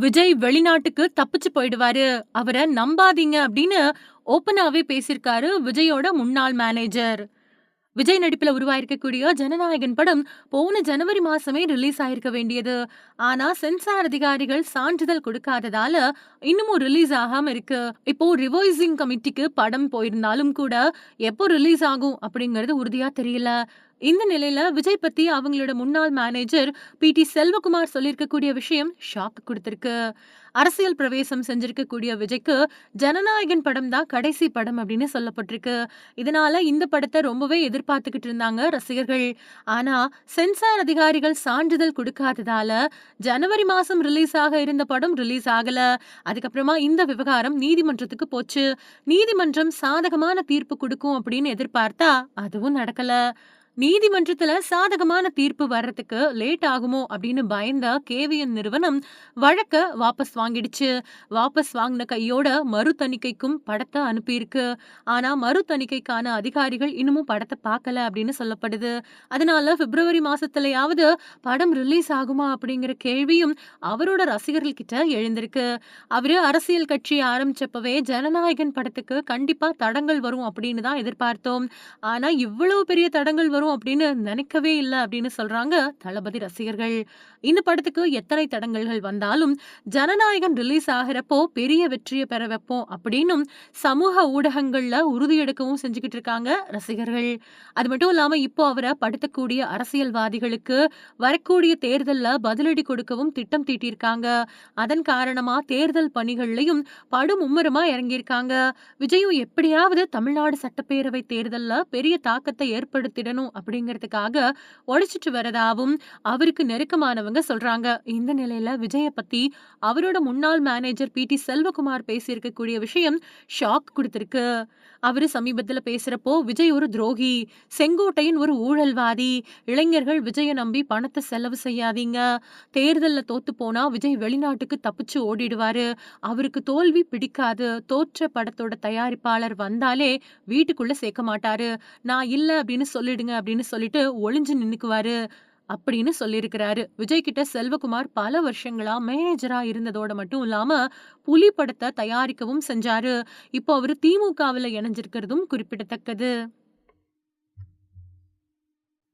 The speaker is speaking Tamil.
விஜய் வெளிநாட்டுக்கு தப்பிச்சு போயிடுவாரு. அவர நம்பாதீங்க அப்படின்னு ஓப்பனாவே பேசியிருக்காரு விஜயோட முன்னாள் மேனேஜர். விஜய் நடிப்புல உருவாயிருக்கக்கூடிய ஜனநாயகன் படம் போன ஜனவரி மாசமே ரிலீஸ் ஆயிருக்க வேண்டியது. ஆனா சென்சார் அதிகாரிகள் சான்றிதழ் கொடுக்காததால இன்னமும் ரிலீஸ் ஆகாம இருக்கு. இப்போ ரிவைசிங் கமிட்டிக்கு படம் போயிருந்தாலும் கூட எப்போ ரிலீஸ் ஆகும் அப்படிங்கிறது உறுதியா தெரியல. இந்த நிலையில விஜய் பத்தி அவங்களோட முன்னாள் மேனேஜர் பி.டி. செல்வகுமார் சொல்லியிருக்கக்கூடிய விஷயம் ஷாக் குடுத்திருக்கு. அரசியல் பிரவேசம் செஞ்சிருக்கக்கூடிய விஜய்க்கு ஜனநாயகன் படம் தான் கடைசி படம் அப்படின்னு சொல்லப்பட்டிருக்கு. இதனால இந்த படத்த ரொம்பவே எதிர்பார்த்துக்கிட்டு இருந்தாங்க ரசிகர்கள். ஆனா சென்சார் அதிகாரிகள் சான்றிதழ் கொடுக்காததால ஜனவரி மாசம் ரிலீஸ் ஆக இருந்த படம் ரிலீஸ் ஆகல. அதுக்கப்புறமா இந்த விவகாரம் நீதிமன்றத்துக்கு போச்சு. நீதிமன்றம் சாதகமான தீர்ப்பு கொடுக்கும் அப்படின்னு எதிர்பார்த்தா அதுவும் நடக்கல. நீதிமன்றத்துல சாதகமான தீர்ப்பு வர்றதுக்கு லேட் ஆகுமோ அப்படின்னு பயந்த கேவிஎன் நிறுவனம் வழக்க வாபஸ் வாங்கிடுச்சு. வாபஸ் வாங்கின கையோட மறு தணிக்கைக்கும் படத்தை அனுப்பியிருக்கு. ஆனா மறு தணிக்கைக்கான அதிகாரிகள் இன்னமும் படத்தை பார்க்கல அப்படின்னு சொல்லப்படுது. அதனால பிப்ரவரி மாசத்துலயாவது படம் ரிலீஸ் ஆகுமா அப்படிங்கிற கேள்வியும் அவரோட ரசிகர்கள் கிட்ட எழுந்திருக்கு. அவரு அரசியல் கட்சி ஆரம்பிச்சப்பவே ஜனநாயகன் படத்துக்கு கண்டிப்பா தடங்கள் வரும் அப்படின்னு தான் எதிர்பார்த்தோம். ஆனா இவ்வளவு பெரிய தடங்கள் வரும் அப்படின்னு நினைக்கவே இல்ல அப்படின்னு சொல்றாங்க தளபதி ரசிகர்கள். இந்த படத்துக்கு எத்தனை தடங்கல்கள் வந்தாலும் ஜனநாயகன் ரிலீஸ் ஆகிறப்போ பெரிய வெற்றியை பெற வைப்போம் அப்படின்னும் சமூக ஊடகங்கள்ல உறுதியெடுக்கவும் செஞ்சுக்கிட்டு இருக்காங்க ரசிகர்கள். அது மட்டும் இல்லாம இப்போ அவரை படுத்தக்கூடிய அரசியல்வாதிகளுக்கு வரக்கூடிய தேர்தல்ல பதிலடி கொடுக்கவும் திட்டம் தீட்டியிருக்காங்க. அதன் காரணமா தேர்தல் பணிகள்லயும் படு மும்முரமா இறங்கியிருக்காங்க. விஜயும் எப்படியாவது தமிழ்நாடு சட்டப்பேரவை தேர்தல்ல பெரிய தாக்கத்தை ஏற்படுத்திடணும் அப்படிங்கிறதுக்காக உழைச்சிட்டு வரதாவும் அவருக்கு நெருக்கமானவங்க சொல்றாங்க. இந்த நிலையில விஜய பத்தி அவரோட முன்னாள் மேனேஜர் பி.டி. செல்வகுமார் பேசியிருக்கக்கூடிய விஷயம் ஷாக் கொடுத்திருக்கு. அவரு சமீபத்துல பேசுறப்போ விஜய் ஒரு துரோகி, செங்கோட்டையன் ஒரு ஊழல்வாதி, இளைஞர்கள் விஜய நம்பி பணத்தை செலவு செய்யாதீங்க, தேர்தல்ல தோத்து போனா விஜய் வெளிநாட்டுக்கு தப்பிச்சு ஓடிடுவாரு, அவருக்கு தோல்வி பிடிக்காது, தோற்ற படத்தோட தயாரிப்பாளர் வந்தாலே வீட்டுக்குள்ள சேர்க்க மாட்டாரு, நான் இல்ல அப்படின்னு சொல்லிடுங்க அப்படின்னு சொல்லிட்டு ஒளிஞ்சு நின்னுக்குவாரு அப்படின்னு சொல்லியிருக்கிறாரு. விஜய் கிட்ட செல்வகுமார் பல வருஷங்களா மேனேஜரா இருந்ததோட மட்டும் இல்லாம புலி படத்தை தயாரிக்கவும் செஞ்சாரு. இப்போ அவரு திமுகவுல இணைஞ்சிருக்கிறதும் குறிப்பிடத்தக்கது.